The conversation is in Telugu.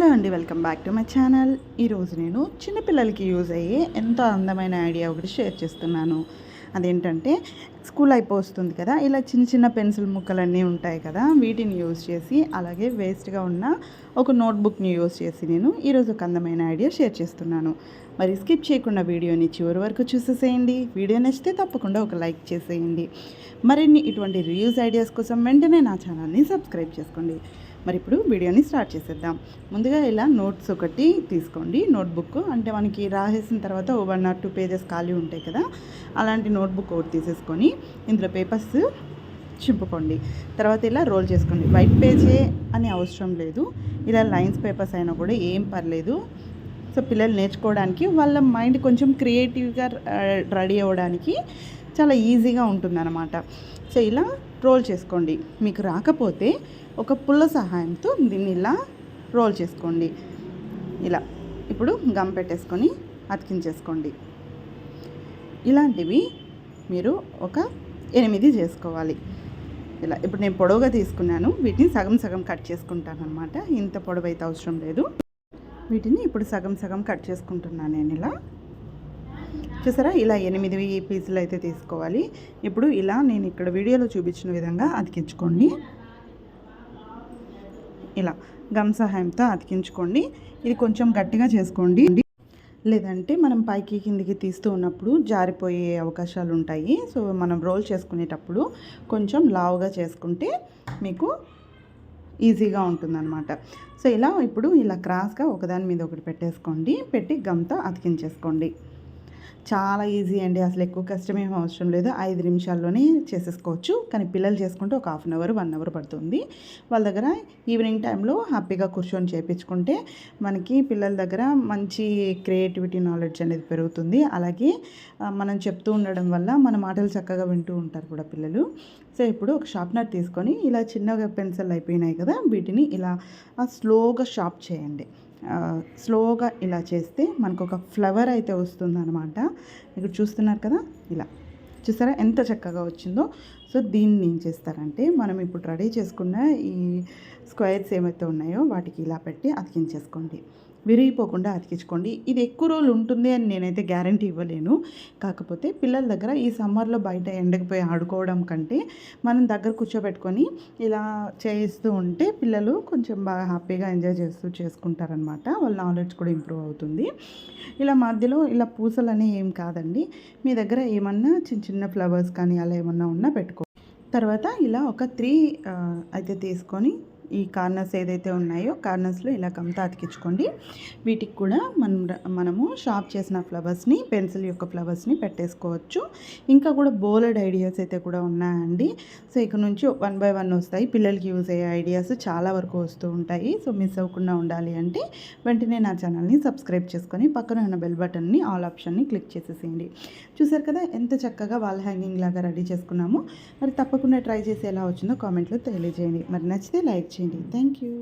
హలో అండి, welcome back to my channel. ఈరోజు నేను చిన్నపిల్లలకి యూజ్ అయ్యే ఎంతో అందమైన ఐడియా ఒకటి షేర్ చేస్తున్నాను. అదేంటంటే, స్కూల్ అయిపోతుంది కదా, ఇలా చిన్న చిన్న పెన్సిల్ ముక్కలన్నీ ఉంటాయి కదా, వీటిని యూజ్ చేసి అలాగే వేస్ట్గా ఉన్న ఒక నోట్బుక్ని యూజ్ చేసి నేను ఈరోజు ఒక అందమైన ఐడియా షేర్ చేస్తున్నాను. మరి స్కిప్ చేయకుండా వీడియోని చివరి వరకు చూసేసేయండి. వీడియో నచ్చితే తప్పకుండా ఒక లైక్ చేసేయండి. మరిన్ని ఇటువంటి రివ్యూస్ ఐడియాస్ కోసం వెంటనే నా ఛానల్ని సబ్స్క్రైబ్ చేసుకోండి. మరి ఇప్పుడు వీడియోని స్టార్ట్ చేసేద్దాం. ముందుగా ఇలా నోట్స్ ఒకటి తీసుకోండి. నోట్బుక్ అంటే మనకి రాసేసిన తర్వాత 1 or 2 పేజెస్ ఖాళీ ఉంటాయి కదా, అలాంటి నోట్బుక్ ఒకటి తీసేసుకొని ఇందులో పేపర్స్ చింపుకోండి. తర్వాత ఇలా రోల్ చేసుకోండి. వైట్ పేజే అని అవసరం లేదు, ఇలా లైన్స్ పేపర్స్ అయినా కూడా ఏం పర్లేదు. సో పిల్లలు నేర్చుకోవడానికి, వాళ్ళ మైండ్ కొంచెం క్రియేటివ్గా రెడీ అవ్వడానికి చాలా ఈజీగా ఉంటుందన్నమాట. సో ఇలా రోల్ చేసుకోండి. మీకు రాకపోతే ఒక పుల్ల సహాయంతో దీన్ని ఇలా రోల్ చేసుకోండి. ఇలా ఇప్పుడు గమ్ పెట్టేసుకొని అతికించేసుకోండి. ఇలాంటివి మీరు ఒక 8 చేసుకోవాలి. ఇలా ఇప్పుడు నేను పొడవుగా తీసుకున్నాను, వీటిని సగం సగం కట్ చేసుకుంటాను అనమాట. ఇంత పొడవు అయితే అవసరం లేదు. వీటిని ఇప్పుడు సగం సగం కట్ చేసుకుంటున్నాను నేను. ఇలా చూసారా, ఇలా 8 పీసులు అయితే తీసుకోవాలి. ఇప్పుడు ఇలా నేను ఇక్కడ వీడియోలో చూపించిన విధంగా అతికించుకోండి. ఇలా గమ్ సహాయంతో అతికించుకోండి. ఇది కొంచెం గట్టిగా చేసుకోండి, లేదంటే మనం పైకి కిందికి తీస్తూ ఉన్నప్పుడు జారిపోయే అవకాశాలు ఉంటాయి. సో మనం రోల్ చేసుకునేటప్పుడు కొంచెం లావుగా చేసుకుంటే మీకు ఈజీగా ఉంటుందన్నమాట. సో ఇలా ఇప్పుడు ఇలా క్రాస్గా ఒకదాని మీద ఒకటి పెట్టేసుకోండి. పెట్టి గమ్తో అతికించేసుకోండి. చాలా ఈజీ అండి, అసలు ఎక్కువ కష్టమేం అవసరం లేదు. 5 నిమిషాల్లోనే చేసేసుకోవచ్చు. కానీ పిల్లలు చేసుకుంటే ఒక 1/2 అవర్ 1 అవర్ పడుతుంది. వాళ్ళ దగ్గర ఈవినింగ్ టైంలో హ్యాపీగా కూర్చొని చేయించుకుంటే మనకి పిల్లల దగ్గర మంచి క్రియేటివిటీ నాలెడ్జ్ అనేది పెరుగుతుంది. అలాగే మనం చెప్తూ ఉండడం వల్ల మన మాటలు చక్కగా వింటూ ఉంటారు కూడా పిల్లలు. సో ఇప్పుడు ఒక షార్ప్నర్ తీసుకొని ఇలా చిన్నగా పెన్సిల్ అయిపోయినాయి కదా, వీటిని ఇలా స్లోగా షార్ప్ చేయండి. స్లోగా ఇలా చేస్తే మనకు ఒక ఫ్లవర్ అయితే వస్తుందన్నమాట. ఇక్కడ చూస్తున్నారు కదా, ఇలా చూసారా ఎంత చక్కగా వచ్చిందో. సో దీన్ని ఏం చేస్తారంటే, మనం ఇప్పుడు రెడీ చేసుకున్న ఈ స్క్వేర్స్ ఏమైతే ఉన్నాయో వాటికి ఇలా పెట్టి అతికించేసుకోండి. విరిగిపోకుండా అతికించుకోండి. ఇది ఎక్కువ రోజులు ఉంటుంది అని నేనైతే గ్యారంటీ ఇవ్వలేను. కాకపోతే పిల్లల దగ్గర ఈ సమ్మర్లో బయట ఎండకు పోయి ఆడుకోవడం కంటే మనం దగ్గర కూర్చోబెట్టుకొని ఇలా చేయిస్తూ ఉంటే పిల్లలు కొంచెం బాగా హ్యాపీగా ఎంజాయ్ చేస్తూ చేసుకుంటారనమాట. వాళ్ళ నాలెడ్జ్ కూడా ఇంప్రూవ్ అవుతుంది. ఇలా మధ్యలో ఇలా పూసలు అనేవి ఏం కాదండి, మీ దగ్గర ఏమన్నా చిన్న చిన్న ఫ్లవర్స్ కానీ అలా ఏమన్నా ఉన్నా పెట్టుకో. తర్వాత ఇలా ఒక 3 అయితే తీసుకొని ఈ కార్నర్స్ ఏదైతే ఉన్నాయో కార్నర్స్లో ఇలా గమ్తో అతికించుకోండి. వీటికి కూడా మనము షార్ప్ చేసిన ఫ్లవర్స్ని, పెన్సిల్ యొక్క ఫ్లవర్స్ని పెట్టేసుకోవచ్చు. ఇంకా కూడా బోలెడ్ ఐడియాస్ అయితే కూడా ఉన్నాయండి. సో ఇక నుంచి 1 by 1 వస్తాయి. పిల్లలకి యూజ్ అయ్యే ఐడియాస్ చాలా వరకు వస్తూ ఉంటాయి. సో మిస్ అవ్వకుండా ఉండాలి అంటే వెంటనే నా ఛానల్ని సబ్స్క్రైబ్ చేసుకొని పక్కన ఉన్న బెల్ బటన్ని ఆల్ ఆప్షన్ని క్లిక్ చేసేసేయండి. చూసారు కదా ఎంత చక్కగా వాల్ హ్యాంగింగ్ లాగా రెడీ చేసుకున్నాము. మరి తప్పకుండా ట్రై చేసి ఎలా వచ్చిందో కామెంట్లో తెలియజేయండి. మరి నచ్చితే లైక్ చేయండి. Thank you.